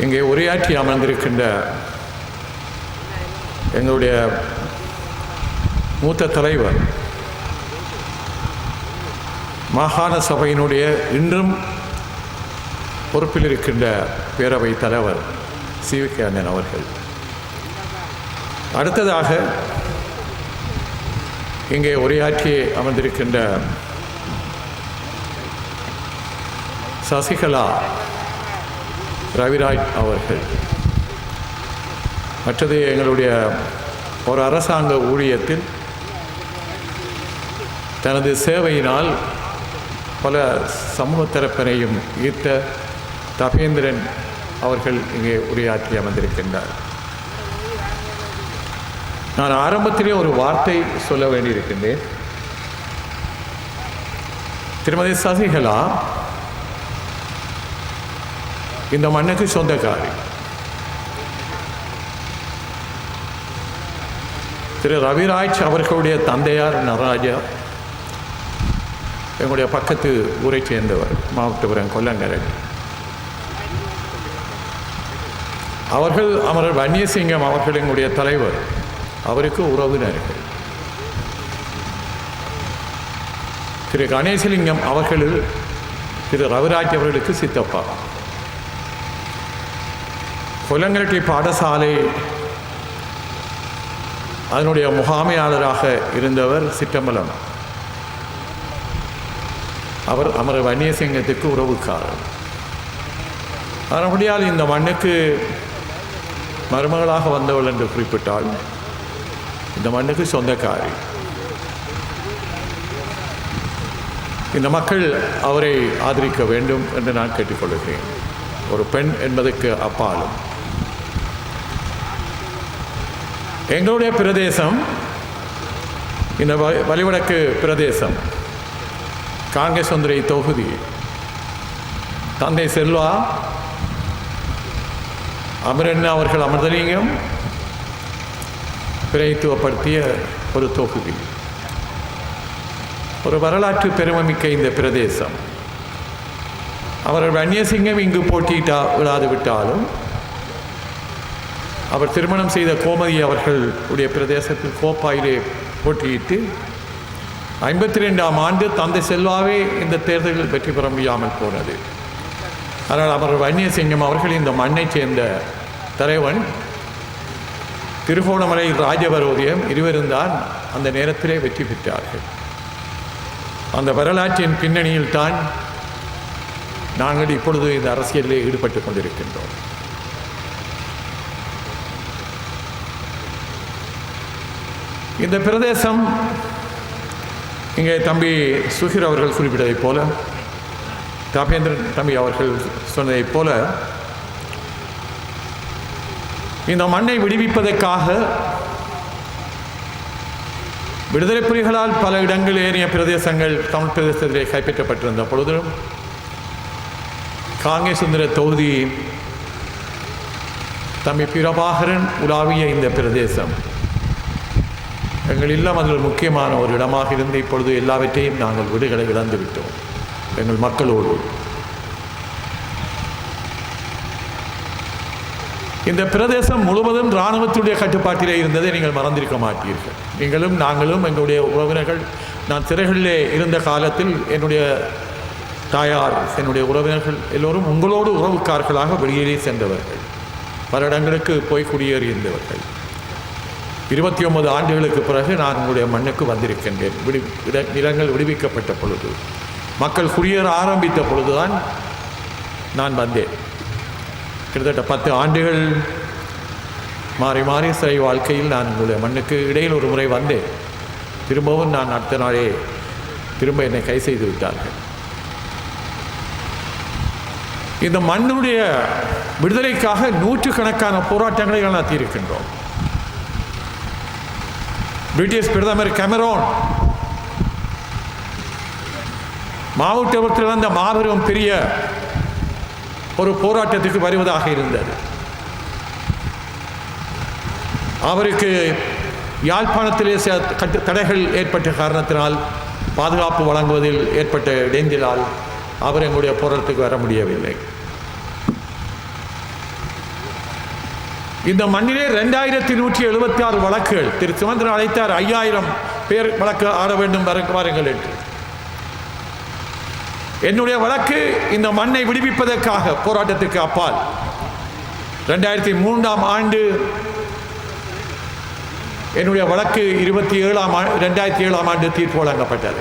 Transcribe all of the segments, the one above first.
இங்கே உரையாற்றி அமர்ந்திருக்கின்ற எங்களுடைய மூத்த தலைவர், மாகாண சபையினுடைய இன்றும் பொறுப்பில் இருக்கின்ற பேரவை தலைவர் சி.வி.கே. அண்ணன் அவர்கள், அடுத்ததாக இங்கே உரையாற்றி அமர்ந்திருக்கின்ற சசிகலா ரவிராஜ் அவர்கள், மற்றது எங்களுடைய ஒரு அரசாங்க ஊழியத்தில் தனது சேவையினால் பல சமூக தரப்பினையும் ஈர்த்த தபேந்திரன் அவர்கள் இங்கே உரையாற்றி அமர்ந்திருக்கின்றார். நான் ஆரம்பத்திலே ஒரு வார்த்தை சொல்ல வேண்டியிருக்கின்றேன். திருமதி சசிகலா இந்த மண்ணுக்கு சொந்தக்காரி. திரு ரவிராஜ் அவர்களுடைய தந்தையார் நடராஜா எங்களுடைய பக்கத்து ஊரை சேர்ந்தவர், மாவட்டபுரம் கொல்லங்கரை. அவர்கள் அமரர் வன்னியசிங்கம் அவர்கள் எங்களுடைய தலைவர், அவருக்கு உறவினர்கள். திரு கணேசலிங்கம் அவர்கள் திரு ரவிராஜ் அவர்களுக்கு சித்தப்பா. கொல்லங்கரை பாடசாலை அதனுடைய முகாமையாளராக இருந்தவர் சிற்றம்பலம், அவர் அமரர் வன்னியசிங்கத்துக்கு உறவுக்காரர். அதன்படியால் இந்த மண்ணுக்கு மருமகளாக வந்தவள் என்று குறிப்பிட்டால் இந்த மண்ணுக்கு சொந்தக்காரி. இந்த மக்கள் அவரை ஆதரிக்க வேண்டும் என்று நான் கேட்டுக்கொள்கிறேன். ஒரு பெண் என்பதற்கு அப்பாலும் எங்களுடைய பிரதேசம், இந்த வலிவடக்கு பிரதேசம் காங்கேசந்துறை தொகுதி, தந்தை செல்வா அமரன் அவர்கள் அமிர்தலிங்கம் பிரதித்துவப்படுத்திய ஒரு தொகுதி, ஒரு வரலாற்று பெருமைமிக்க இந்த பிரதேசம். அவர்கள் வன்னியசிங்கம் இங்கு விடாது விட்டாலும் அவர் திருமணம் செய்த கோமதி அவர்களுடைய பிரதேசத்தில் கோப்பாயிலே போட்டியிட்டு 52ஆம் ஆண்டு தந்தை செல்வாவே இந்த தேர்தலில் வெற்றி பெற முடியாமல் போனது. ஆனால் அவர் வன்னியசிங்கம் அவர்கள் இந்த மண்ணைச் சேர்ந்த தலைவன் திருகோணமலை ராஜபரோதியம் இருவரும் தான் அந்த நேரத்திலே வெற்றி பெற்றார்கள். அந்த வரலாற்றின் பின்னணியில் தான் நாங்கள் இப்பொழுது இந்த அரசியலிலே ஈடுபட்டு கொண்டிருக்கின்றோம். இந்த பிரதேசம் இங்கே தம்பி சுகிர் அவர்கள் குறிப்பிட்டதைப் போல, தபேந்திரன் தம்பி அவர்கள் சொன்னதைப் போல, இந்த மண்ணை விடுவிப்பதற்காக விடுதலை புலிகளால் பல இடங்கள் ஏறிய பிரதேசங்கள் தமிழ் பிரதேசத்திலே கைப்பற்றப்பட்டிருந்த பொழுதும் காங்கேசந்துறை தொகுதி தம்பி பிரபாகரன் உலாவிய இந்த பிரதேசம் எங்கள் இல்லம் அதில் முக்கியமான ஒரு இடமாக இருந்து இப்பொழுது எல்லாவற்றையும் நாங்கள் விடுகளை இழந்துவிட்டோம். எங்கள் மக்களோடு இந்த பிரதேசம் முழுவதும் இராணுவத்துடைய கட்டுப்பாட்டிலே இருந்ததை நீங்கள் மறந்திருக்க மாட்டீர்கள். நீங்களும் நாங்களும் எங்களுடைய உறவினர்கள், நான் சிறைகளிலே இருந்த காலத்தில் என்னுடைய தாயார், என்னுடைய உறவினர்கள் எல்லோரும் உங்களோடு உறவுக்காரர்களாக வெளியே சென்றவர்கள், பல இடங்களுக்கு போய் குடியேறியிருந்தவர்கள். 29 ஆண்டுகளுக்கு பிறகு நான் உங்களுடைய மண்ணுக்கு வந்திருக்கின்றேன். நிலங்கள் விடுவிக்கப்பட்ட பொழுது, மக்கள் குடியேற ஆரம்பித்த பொழுதுதான் நான் வந்தேன். கிட்டத்தட்ட 10 ஆண்டுகள் மாறி மாறி சிறை வாழ்க்கையில் நான் உங்களுடைய மண்ணுக்கு இடையில் ஒரு முறை வந்தேன். திரும்பவும் நான் அடுத்த நாளே திரும்ப என்னை கை செய்து விட்டார்கள். இந்த மண்ணுடைய விடுதலைக்காக நூற்றுக்கணக்கான போராட்டங்களை நடத்தியிருக்கின்றோம். பிரிட்டிஷ் பிரதமர் கேமரோன் மாவட்டத்தில் வந்த மாபெரும் பெரிய ஒரு போராட்டத்துக்கு வருவதாக இருந்தது. அவருக்கு யாழ்ப்பாணத்திலே தடைகள் ஏற்பட்ட காரணத்தினால், பாதுகாப்பு வழங்குவதில் ஏற்பட்ட இடைஞ்சலால் அவர் எங்களுடைய போராட்டத்துக்கு வர முடியவில்லை. இந்த மண்ணிலே 2176 வழக்குகள். திரு சுமந்திரன் அழைத்தார் 5000 பேர் வழக்கு ஆட வேண்டும் வாருங்கள் என்று. என்னுடைய வழக்கு இந்த மண்ணை விடுவிப்பதற்காக போராட்டத்துக்கு அப்பால் 2003ஆம் ஆண்டு என்னுடைய வழக்கு 2007ஆம் ஆண்டு தீர்ப்பு வழங்கப்பட்டது.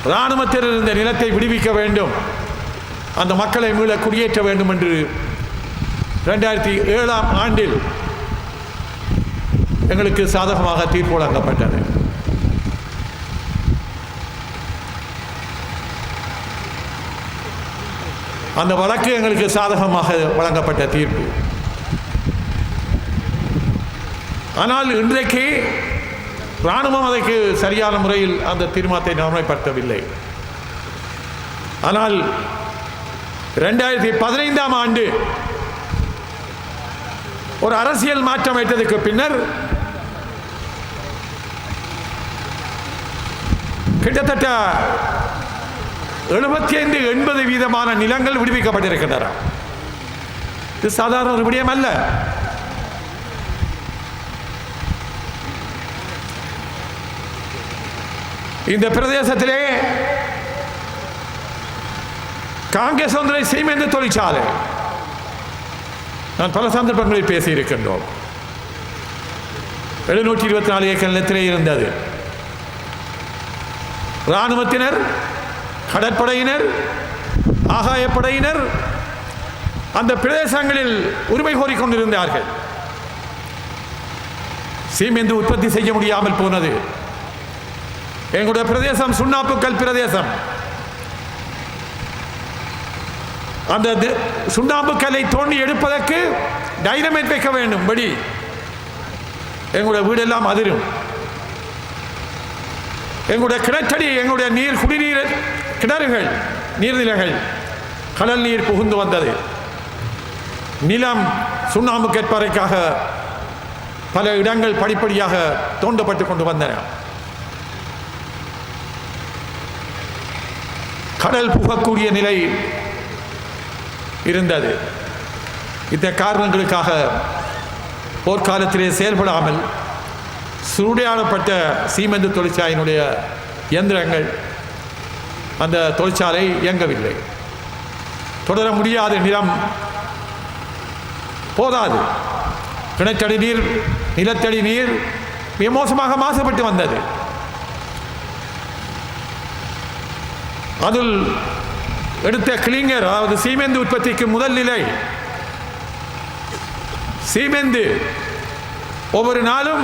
இராணுவத்தினர் இந்த நிலத்தை விடுவிக்க வேண்டும், அந்த மக்களை மீள குடியேற்ற வேண்டும் என்று 2007ஆம் ஆண்டில் எங்களுக்கு சாதகமாக தீர்ப்பு வழங்கப்பட்டது. அந்த வழக்கு எங்களுக்கு சாதகமாக வழங்கப்பட்ட தீர்ப்பு. ஆனால் இன்றைக்கு இராணுவம் அதற்கு சரியான முறையில் அந்த தீர்மானத்தை நடைமுறைப்படுத்தவில்லை. ஆனால் 2015ஆம் ஆண்டு ஒரு அரசியல் மாற்றம் ஏற்றதுக்கு பின்னர் கிட்டத்தட்ட 75-80% நிலங்கள் விடுவிக்கப்பட்டிருக்கின்றன. இது சாதாரண ஒரு விடயம் அல்ல. இந்த பிரதேசத்திலே காங்கிரஸ் ஒன்றை சீமெந்து தொழிற்சாலை நான் பல சந்தர்ப்பங்களில் பேசியிருக்கின்றோம். 724 ஏக்கர் நிலத்திலே இருந்தது. இராணுவத்தினர், கடற்படையினர், ஆகாயப்படையினர் அந்த பிரதேசங்களில் உரிமை கோரிக்கொண்டிருந்தார்கள். சீமெந்து உற்பத்தி செய்ய முடியாமல் போனது. எங்களுடைய பிரதேசம் சுண்ணாம்புக்கல் பிரதேசம். அந்த சுண்ணாம்புக்கல்லை தோண்டி எடுப்பதற்கு டைனமைட் வைக்க வேண்டும். படி எங்களுடைய வீடெல்லாம் அதிரும். எங்களுடைய கிணற்றடி, எங்களுடைய நீர், குடிநீர் கிணறுகள், நீர்நிலைகள் கடல் நீர் புகுந்து வந்தது. நிலம் சுண்ணாம்பு கேட்பதற்காக பல இடங்கள் படிப்படியாக தோண்டப்பட்டு கொண்டு வந்தன. கடல் புகக்கூடிய நிலை இருந்தது. இந்த காரணங்களுக்காக போர்க்காலத்திலே செயல்படாமல் சூறையாடப்பட்ட சீமெந்து தொழிற்சாலையினுடைய இயந்திரங்கள், அந்த தொழிற்சாலை இயங்கவில்லை. தொடர முடியாத நிலம் போதாது. கிணற்றடி நீர், நிலத்தடி நீர் மிக மோசமாக மாசுபட்டு வந்தது. அதில் எடுத்த கிளிங்கர், அதாவது சீமெந்து உற்பத்திக்கு முதல் நிலை சீமெந்து ஒவ்வொரு நாளும்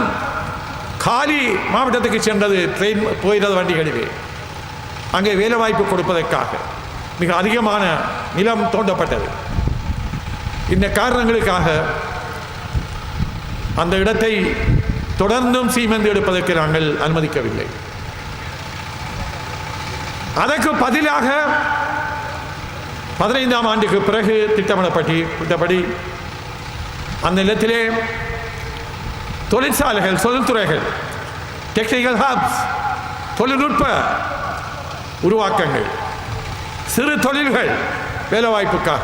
காலி மாவட்டத்துக்கு சென்றது. ட்ரெயின் போயிறது வண்டிகளிலே. அங்கே வேலை வாய்ப்பு கொடுப்பதற்காக மிக அதிகமான நிலம் தோண்டப்பட்டது. இந்த காரணங்களுக்காக அந்த இடத்தை தொடர்ந்தும் சீமெந்து எடுப்பதற்கு நாங்கள் அனுமதிக்கவில்லை. அதற்கு பதிலாக 15ஆம் ஆண்டுக்கு பிறகு திட்டப்படி அந்த நிலத்திலே தொழிற்சாலைகள், தொழில்துறைகள், டெக்னிக்கல் ஹப்ஸ், தொழில்நுட்ப உருவாக்கங்கள், சிறு தொழில்கள் வேலைவாய்ப்புக்காக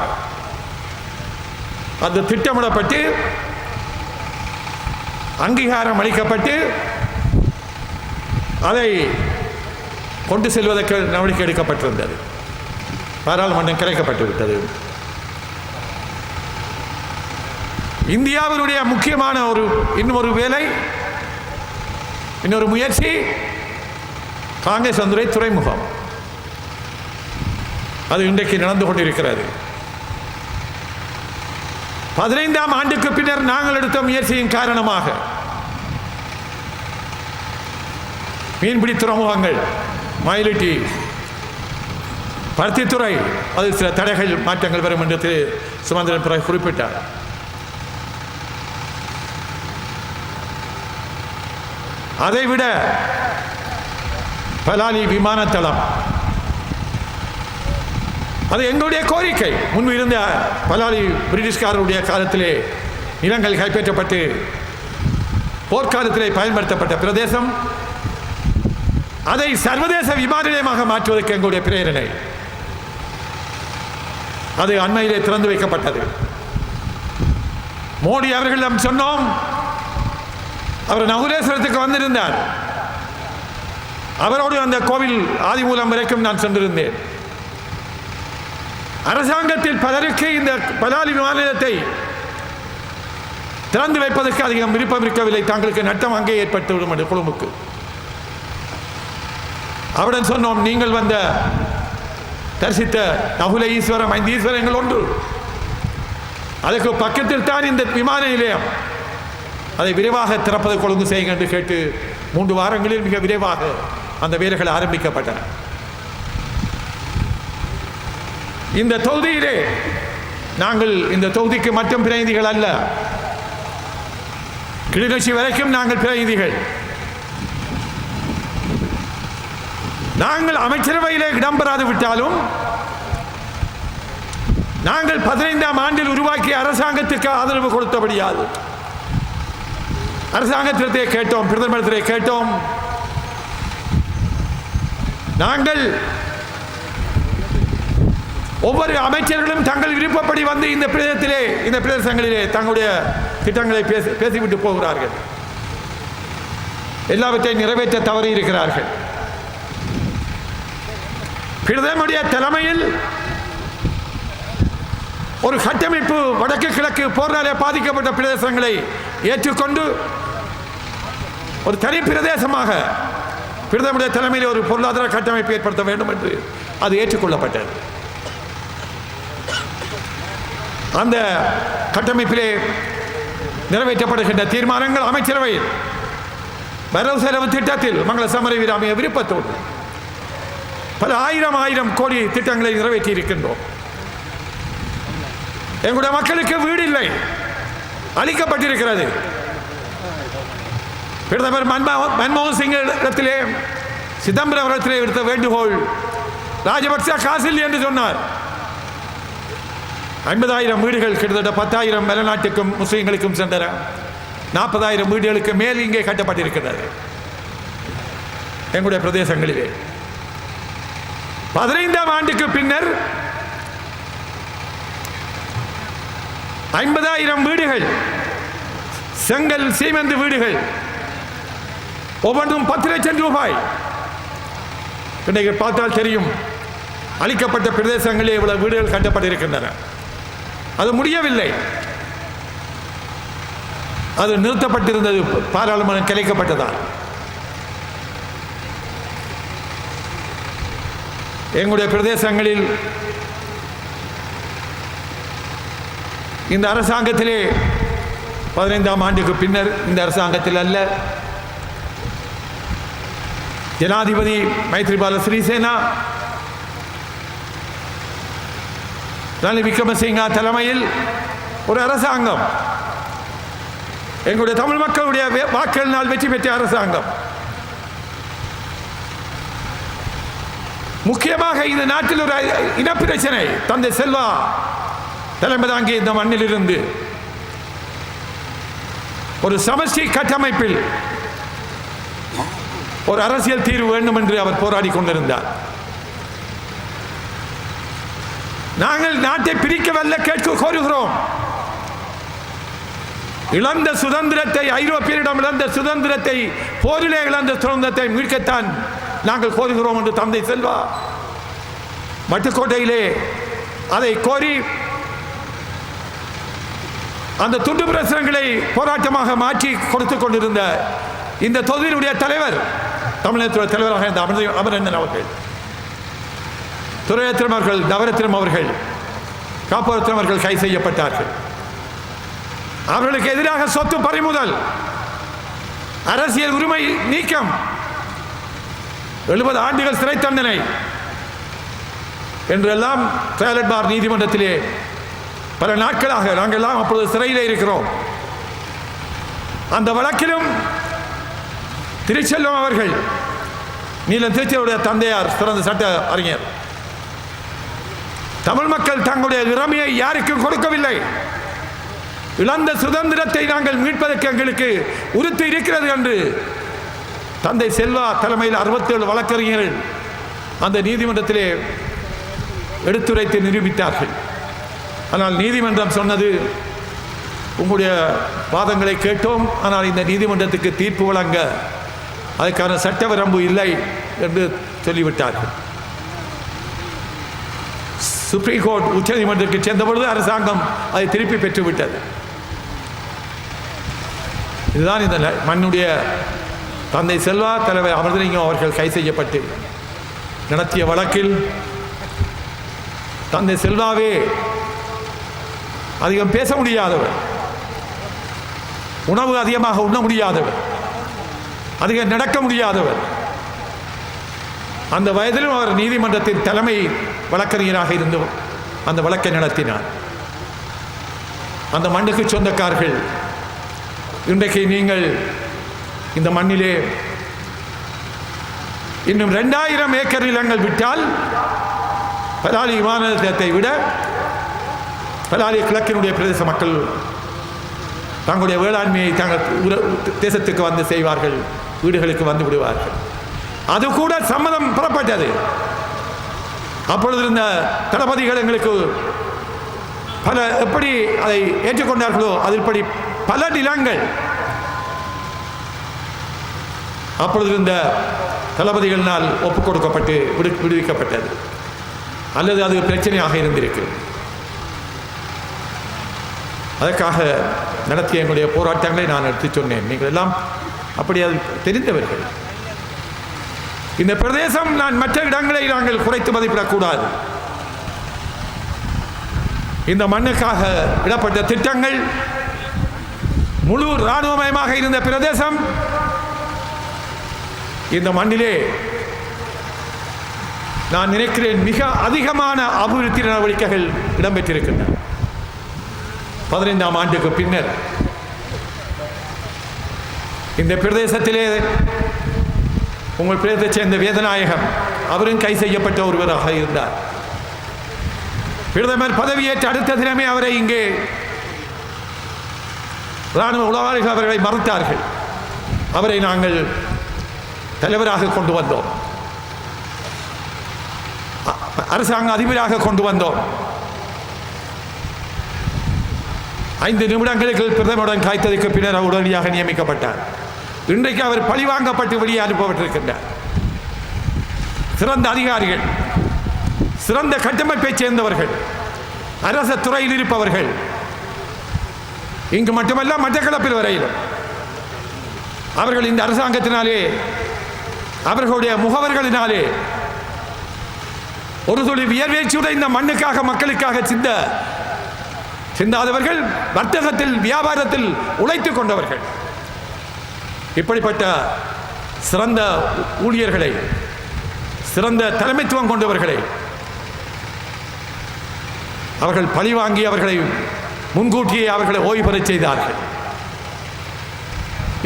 அது திட்டமிடப்பட்டு அங்கீகாரம் அளிக்கப்பட்டு அதை கொண்டு செல்வதற்கு நடவடிக்கை எடுக்கப்பட்டிருந்தது. பாராளுமன்றம் கலைக்கப்பட்டு விட்டது. இந்தியாவினுடைய முக்கியமான இன்னொரு வேலை, இன்னொரு முயற்சி காங்கிரஸ் வந்துரை துறைமுகம். அது இன்றைக்கு நடந்து கொண்டிருக்கிறது. 15ஆம் ஆண்டுக்கு பின்னர் நாங்கள் எடுத்த முயற்சியின் காரணமாக மீன்பிடி துறைமுகங்கள், மயிலிட்டி, பருத்தித்துறை, அதில் சில தடைகள், மாற்றங்கள் வரும் என்று திரு சுமந்திரன் பிறகு குறிப்பிட்டார். அதைவிட பலாலி விமானத்தளம், அது எங்களுடைய கோரிக்கை. முன்பு இருந்த பலாலி பிரிட்டிஷ்காரருடைய காலத்திலே நிலங்கள் கைப்பற்றப்பட்டு போர்க்காலத்திலே பயன்படுத்தப்பட்ட பிரதேசம். அதை சர்வதேச விமான நிலையமாக மாற்றுவதற்கு எங்களுடைய பிரேரணை. அது அண்மையிலே திறந்து வைக்கப்பட்டது. மோடி அவர்களிடம் சொன்னோம். அவர் நகுலேஸ்வரத்துக்கு வந்திருந்தார். அவரோடு அந்த கோவில் ஆதிமூலம் வரைக்கும் நான் சென்றிருந்தேன். அரசாங்கத்தில் பலருக்கு இந்த பலாலி விமான நிலையத்தை திறந்து வைப்பதற்கு அதிகம் விருப்பம் இருக்கவில்லை. தங்களுக்கு நட்டம் அங்கே ஏற்பட்டுவிடும் என்று கொழும்புக்கு. அவருடன் சொன்னோம், நீங்கள் வந்த தரிசித்த நகுல ஈஸ்வரம் 5 ஈஸ்வரங்கள் ஒன்று, அதற்கு பக்கத்தில் தான் இந்த விமான நிலையம், அதை விரைவாக திறப்பதை கொழுந்து செய்யுங்க என்று கேட்டு 3 வாரங்களில் மிக விரைவாக அந்த வேலைகள் ஆரம்பிக்கப்பட்டன. இந்த தொகுதியிலே நாங்கள் இந்த தொகுதிக்கு மட்டும் பிரதிநிதிகள் அல்ல, கிளிநொச்சி வரைக்கும் நாங்கள் பிரதிநிதிகள். நாங்கள் அமைச்சரவையிலே இடம்பெறாது விட்டாலும் நாங்கள் 15ஆம் ஆண்டில் உருவாக்கிய அரசாங்கத்துக்கு ஆதரவு கொடுத்தபடியாது அரசாங்கத்திலே கேட்டோம், பிரதமரிடத்திலே கேட்டோம். நாங்கள் ஒவ்வொரு அமைச்சர்களும் தங்கள் விருப்பப்படி வந்து இந்த பிரதேசங்களிலே தங்களுடைய திட்டங்களை பேசிவிட்டு போகிறார்கள். எல்லாவற்றையும் நிறைவேற்ற தவறி இருக்கிறார்கள். பிரதமருடைய தலைமையில் ஒரு கட்டமைப்பு வடக்கு கிழக்கு போராலே பாதிக்கப்பட்ட பிரதேசங்களை ஏற்றுக்கொண்டு ஒரு தனி பிரதேசமாக பிரதமருடைய தலைமையில் ஒரு பொருளாதார கட்டமைப்பு ஏற்படுத்த வேண்டும் என்று அது ஏற்றுக்கொள்ளப்பட்டது. அந்த கட்டமைப்பிலே நிறைவேற்றப்படுகின்ற தீர்மானங்கள் அமைச்சரவையில் வரவு செலவு திட்டத்தில் மங்கள சமரவீராமைய விருப்பத்தோடு பல ஆயிரம் கோடி திட்டங்களை நிறைவேற்றி இருக்கின்றோம். எங்களுடைய மக்களுக்கு வீடு இல்லை, அளிக்கப்பட்டிருக்கிறது. பிரதமர் மன்மோகன் சிங் இடத்திலே சிதம்பரம் இடத்திலே எடுத்த வேண்டுகோள், ராஜபக்ச காசில் என்று சொன்னார். 50,000 வீடுகள் கிட்டத்தட்ட 10,000 வெளிநாட்டுக்கும் முஸ்லீம்களுக்கும் சென்றன. 40,000 வீடுகளுக்கு மேல் இங்கே கட்டப்பட்டிருக்கிறது எங்களுடைய பிரதேசங்களிலே. 15ஆம் ஆண்டுக்கு பின்னர் 50,000 வீடுகள், செங்கல் சீமெந்து வீடுகள், ஒவ்வொன்றும் 10 லட்சம் ரூபாய். இன்றைக்கு பார்த்தால் தெரியும் அளிக்கப்பட்ட பிரதேசங்களில் இவ்வளவு வீடுகள் கட்டப்பட்டிருக்கின்றன. அது முடியவில்லை, அது நிறுத்தப்பட்டிருந்தது, பாராளுமன்றம் கலைக்கப்பட்டதால். எங்களுடைய பிரதேசங்களில் இந்த அரசாங்கத்திலே 15ஆம் ஆண்டுக்கு பின்னர், இந்த அரசாங்கத்தில் அல்ல, ஜனாதிபதி மைத்ரிபால சிறிசேனா, ரணில் விக்ரமசிங்கா தலைமையில் ஒரு அரசாங்கம், எங்களுடைய தமிழ் மக்களுடைய வாக்குகளினால் வெற்றி பெற்ற அரசாங்கம். முக்கியமாக இந்த நாட்டில் ஒரு இனப்பிரச்சனை, தந்தை செல்வா தலைமை தாங்கிய இந்த மண்ணில் இருந்து ஒரு சமஷ்டி கட்டமைப்பில் ஒரு அரசியல் தீர்வு வேண்டும் என்று அவர் போராடி கொண்டிருந்தார். நாங்கள் நாட்டை பிரிக்கவல்ல, கேட்க கோருகிறோம். இழந்த சுதந்திரத்தை, ஐரோப்பியரிடம் இழந்த சுதந்திரத்தை, போரிலே இழந்த சுதந்திரத்தை மீட்கத்தான் நாங்கள் கோருகிறோம் என்று தந்தை செல்வா மட்டுக்கோட்டையிலே அதை கோரி அந்த துண்டு பிரசுரங்களை போராட்டமாக மாற்றி கொடுத்துக் கொண்டிருந்த இந்த தொகுதியினுடைய தலைவர், தமிழகத்துடைய தலைவராக இருந்த அமரேந்திரன் அவர்கள், துரையத்திரம் அவர்கள், நவரத்தினம் அவர்கள், காப்பரத்தினம் அவர்கள் கைது செய்யப்பட்டார்கள். அவர்களுக்கு எதிராக சொத்து பறிமுதல், அரசியல் உரிமை நீக்கம், 70 ஆண்டுகள் சிறை தண்டனை என்றெல்லாம் ட்ரையல் பார் நீதிமன்றத்திலே பல நாட்களாக நாங்கள் எல்லாம் அப்பொழுது சிறையில் இருக்கிறோம். அந்த வழக்கிலும் திருச்செல்வம் அவர்கள், நீலன் திருச்சியுடைய தந்தையார், சிறந்த சட்ட அறிஞர், தமிழ் மக்கள் தங்களுடைய திறமையை யாருக்கும் கொடுக்கவில்லை, இழந்த சுதந்திரத்தை நாங்கள் மீட்பதற்கு எங்களுக்கு உறுதி இருக்கிறது என்று தந்தை செல்வா தலைமையில் 67 வழக்கறிஞர்கள் அந்த நீதிமன்றத்திலே எடுத்துரைத்து நிரூபித்தார்கள். ஆனால் நீதிமன்றம் சொன்னது, உங்களுடைய வாதங்களை கேட்டோம், ஆனால் இந்த நீதிமன்றத்துக்கு தீர்ப்பு வழங்க அதுக்கான சட்ட வரம்பு இல்லை என்று சொல்லிவிட்டார்கள். சுப்ரீம் கோர்ட் உச்ச நீதிமன்றத்துக்கு சென்ற பொழுது அரசாங்கம் அதை திருப்பி பெற்றுவிட்டது. இதுதான் இந்த மண்ணுடைய தந்தை செல்வா தலைவர் அமிர்தலிங்கம் அவர்கள் கைது செய்யப்பட்டு நடத்திய வழக்கில் தந்தை செல்வாவே அதிகம் பேச முடியாதவர், உணவு அதிகமாக உண்ண முடியாதவர், அதிகம் நடக்க முடியாதவர், அந்த வயதிலும் அவர் நீதிமன்றத்தின் தலைமை வழக்கறிஞராக இருந்து அந்த வழக்கை நடத்தினார். அந்த மண்ணுக்கு சொந்தக்காரர்கள் இன்றைக்கு நீங்கள் இந்த மண்ணிலே இன்னும் 2000 ஏக்கர் நிலங்கள் விட்டால் பலாலி விமான நிலையத்தை விட பலாலி கிழக்கினுடைய பிரதேச மக்கள் தங்களுடைய வேளாண்மையை தங்கள் தேசத்துக்கு வந்து செய்வார்கள், வீடுகளுக்கு வந்து விடுவார்கள். அது கூட சம்மதம் பெறப்பட்டது. அப்பொழுது இருந்த தளபதிகள் எங்களுக்கு பல எப்படி அதை ஏற்றுக்கொண்டார்களோ அதில்படி பல நிலங்கள் அப்பொழுது இருந்த தளபதிகளினால் ஒப்புக் கொடுக்கப்பட்டு விடுவிக்கப்பட்டது, அல்லது அது பிரச்சனையாக இருந்திருக்கு. அதற்காக நடத்திய எங்களுடைய போராட்டங்களை நான் எடுத்து சொன்னேன். நீங்கள் எல்லாம் அப்படி அது தெரிந்தவர்கள். இந்த பிரதேசம் நான் மற்ற இடங்களை நாங்கள் குறைத்து மதிப்பிடக்கூடாது. இந்த மண்ணுக்காக இடப்பட்ட திட்டங்கள், முழு இராணுவமயமாக இருந்த பிரதேசம் இந்த மண்ணிலே நான் நினைக்கிறேன் மிக அதிகமான அபிவிருத்தி நடவடிக்கைகள் இடம்பெற்றிருக்கின்றன. 15ஆம் ஆண்டுக்கு பின்னர் இந்த பிரதேசத்திலே உங்கள் பிரதேசத்தை சேர்ந்த வேதநாயகம் அவரும் கை செய்யப்பட்ட ஒருவராக இருந்தார். பிரதமர் பதவியேற்ற அடுத்த தினமே அவரை இங்கே இராணுவ உளவாளிகள் அவர்களை மறுத்தார்கள். அவரை நாங்கள் தலைவராக கொண்டு வந்தோம், அரசாங்க அதிபராக கொண்டு வந்தோம். 5 நிமிடங்களுக்கு பிரதமருடன் காய்த்ததற்கு பின்னர் அவர் உடனடியாக நியமிக்கப்பட்டார். இன்றைக்கு அவர் பழிவாங்கப்பட்டு வெளியே அனுப்பப்பட்டிருக்கின்றார். சிறந்த அதிகாரிகள், சிறந்த கட்டமைப்பை சேர்ந்தவர்கள், அரச துறையில் இருப்பவர்கள், இங்கு மட்டுமல்ல மட்டக்களப்பில் வரையிலும் அவர்கள் இந்த அரசாங்கத்தினாலே அவர்களுடைய முகவர்களினாலே ஒரு துளி வியர்வேச்சூட இந்த மண்ணுக்காக மக்களுக்காக சிந்தாதவர்கள், வர்த்தகத்தில் வியாபாரத்தில் உழைத்துக் கொண்டவர்கள். இப்படிப்பட்ட சிறந்த ஊழியர்களை, சிறந்த தலைமைத்துவம் கொண்டவர்களை அவர்கள் பழிவாங்கி அவர்களை முன்கூட்டியே அவர்களை ஓய்வு பெறச் செய்தார்கள்.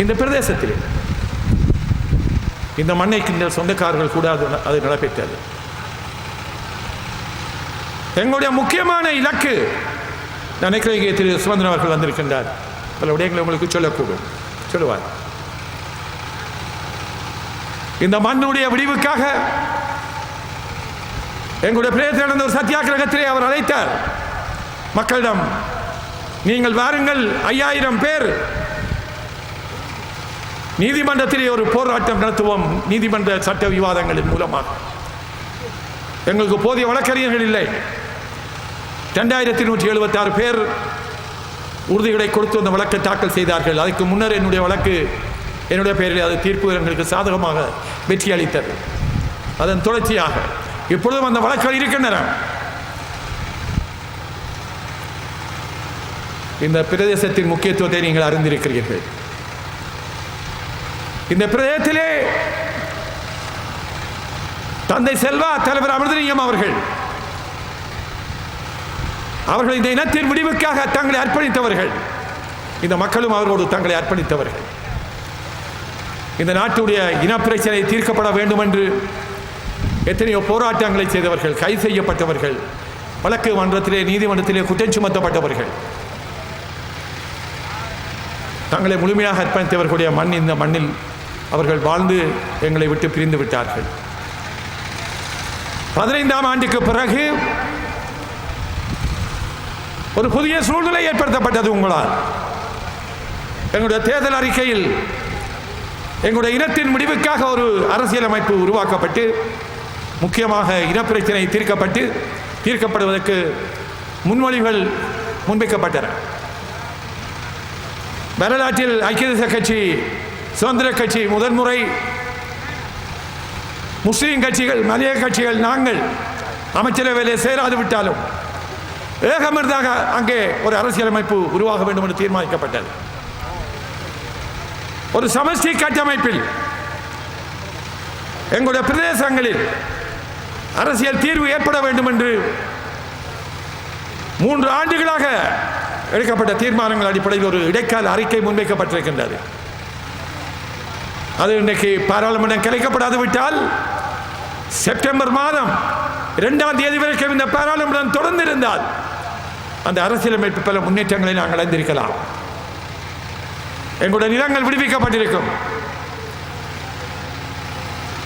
இந்த பிரதேசத்தில் இந்த மண்ணைக்கு சொந்தக்காரர்கள் கூட அது நடைபெற்றது. எங்களுடைய முக்கியமான இலக்கு, நினைக்கிறேன் இங்கே திரு சுமந்திரன் அவர்கள் வந்திருக்கின்றார், பல விடயங்களை உங்களுக்கு சொல்லக்கூடும், சொல்லுவார். இந்த மண்ணுடைய விடிவுக்காக எங்களுடைய பிரதேசத்தில் நடந்த ஒரு சத்தியாகிரகத்திலே அவர் அழைத்தார் மக்களிடம், நீங்கள் வாருங்கள், 5000 பேர் நீதிமன்றத்திலே ஒரு போராட்டம் நடத்துவோம். நீதிமன்ற சட்ட விவாதங்களின் மூலமாக எங்களுக்கு போதிய வழக்கறிஞர்கள் இல்லை. 2176 பேர் உறுதிகளை கொடுத்து அந்த வழக்கை தாக்கல் செய்தார்கள். அதுக்கு முன்னர் என்னுடைய பெயரில் அது தீர்ப்பு எங்களுக்கு சாதகமாக வெற்றி அளித்தது. அதன் தொடர்ச்சியாக இப்பொழுதும் அந்த வழக்குகள் இருக்கின்றன. இந்த பிரதேசத்தின் முக்கியத்துவத்தை நீங்கள் அறிந்திருக்கிறீர்கள். இந்த பிரதேசத்திலே தந்தை செல்வா தலைவர் அமிர்தலிங்கம் அவர்கள் இந்த இனத்தின் முடிவுக்காக தங்களை அர்ப்பணித்தவர்கள். இந்த மக்களும் அவரோடு தங்களை அர்ப்பணித்தவர்கள். இந்த நாட்டுடைய இனப்பிரச்சனை தீர்க்கப்பட வேண்டும் என்று எத்தனையோ போராட்டங்களை செய்தவர்கள், கைது செய்யப்பட்டவர்கள், வழக்கு மன்றத்திலே நீதிமன்றத்திலே குற்றம் சுமத்தப்பட்டவர்கள், தங்களை முழுமையாக அர்ப்பணித்தவர்களுடைய மண் இந்த மண்ணில் அவர்கள் வாழ்ந்து எங்களை விட்டு பிரிந்து விட்டார்கள். 15ஆம் ஆண்டுக்கு பிறகு ஒரு புதிய சூழ்நிலை ஏற்படுத்தப்பட்டது உங்களால். எங்களுடைய தேர்தல் அறிக்கையில் எங்களுடைய இனத்தின் முடிவுக்காக ஒரு அரசியலமைப்பு உருவாக்கப்பட்டு முக்கியமாக இனப்பிரச்சனை தீர்க்கப்படுவதற்கு முன்மொழிகள் முன்வைக்கப்பட்டன. வரலாற்றில் ஐக்கிய தேசிய கட்சி, சுதந்திர கட்சி முதன்முறை, முஸ்லீம் கட்சிகள், மலைய கட்சிகள், நாங்கள் அமைச்சரவையிலே சேராது விட்டாலும் ஏகமனதாக அங்கே ஒரு அரசியலமைப்பு உருவாக வேண்டும் என்று தீர்மானிக்கப்பட்டது. ஒரு சமஷ்டி கட்டமைப்பில் எங்களுடைய பிரதேசங்களில் அரசியல் தீர்வு ஏற்பட வேண்டும் என்று 3 ஆண்டுகளாக எடுக்கப்பட்ட தீர்மானங்கள் அடிப்படையில் ஒரு இடைக்கால அறிக்கை முன்வைக்கப்பட்டிருக்கின்றது. அது இன்றைக்கு பாராளுமன்றம் கலைக்கப்படாது விட்டால் செப்டம்பர் மாதம் 2ஆம் தேதி வரைக்கும் இந்த பாராளுமன்றம் தொடர்ந்து இருந்தால் அந்த அரசியலமைப்பு பல முன்னேற்றங்களை நாங்கள் அடைந்திருக்கலாம். எங்களுடைய நிலங்கள் விடுவிக்கப்பட்டிருக்கும்.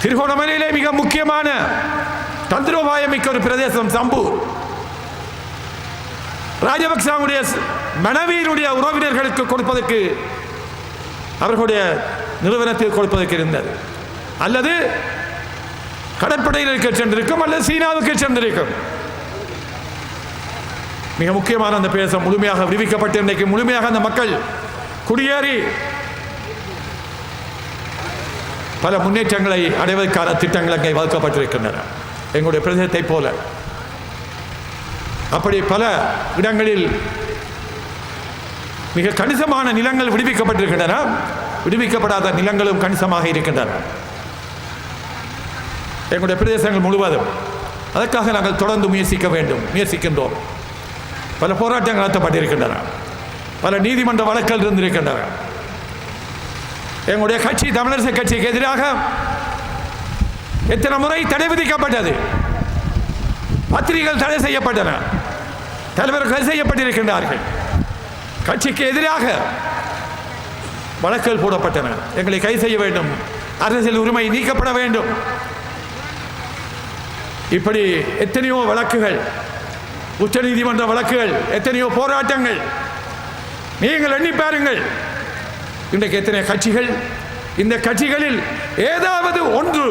திருகோணமலையிலே மிக முக்கியமான தந்திரோபாயமிக்க ஒரு பிரதேசம் சம்பூர். ராஜபக்சவுடைய மனைவியினுடைய உறவினர்களுக்கு கொடுப்பதற்கு, அவர்களுடைய நிறுவனத்துக்கு கொடுப்பதற்கு இருந்தது. அல்லது கடற்படையினருக்கு சென்றிருக்கும், அல்லது சீனாவுக்கு சென்றிருக்கும். மிக முக்கியமான அந்த பிரதேசம் முழுமையாக விடுவிக்கப்பட்டு இன்றைக்கு முழுமையாக அந்த மக்கள் குடியேறி பல முன்னேற்றங்களை அடைவதற்கான திட்டங்கள் அங்கே வகுக்கப்பட்டிருக்கின்றன. எங்களுடைய பிரதேசத்தை போல அப்படி பல இடங்களில் மிக கணிசமான நிலங்கள் விடுவிக்கப்பட்டிருக்கின்றன. விடுவிக்கப்படாத நிலங்களும் கணிசமாக இருக்கின்றன எங்களுடைய பிரதேசங்கள் முழுவதும். அதற்காக நாங்கள் தொடர்ந்து முயற்சிக்கின்றோம். பல போராட்டங்கள் நடத்தப்பட்டிருக்கின்றன. பல நீதிமன்ற வழக்குகள் இருந்திருக்கின்றன. எங்களுடைய கட்சி, தமிழரசு கட்சிக்கு எதிராக எத்தனை முறை தடை விதிக்கப்பட்டது. பத்திரிகைகள் தடை செய்யப்பட்டன. தலைவர்கள் கைது செய்யப்பட்டிருக்கின்றார்கள். கட்சிக்கு எதிராக வழக்குகள் போடப்பட்டன. எங்களை கைது செய்ய வேண்டும், அரசியல் உரிமை நீக்கப்பட வேண்டும். இப்படி எத்தனையோ வழக்குகள், உச்ச நீதிமன்ற வழக்குகள், எத்தனையோ போராட்டங்கள். நீங்கள் எண்ணி பாருங்கள், இன்றைக்கு எத்தனை கட்சிகள், இந்த கட்சிகளில் ஏதாவது ஒன்று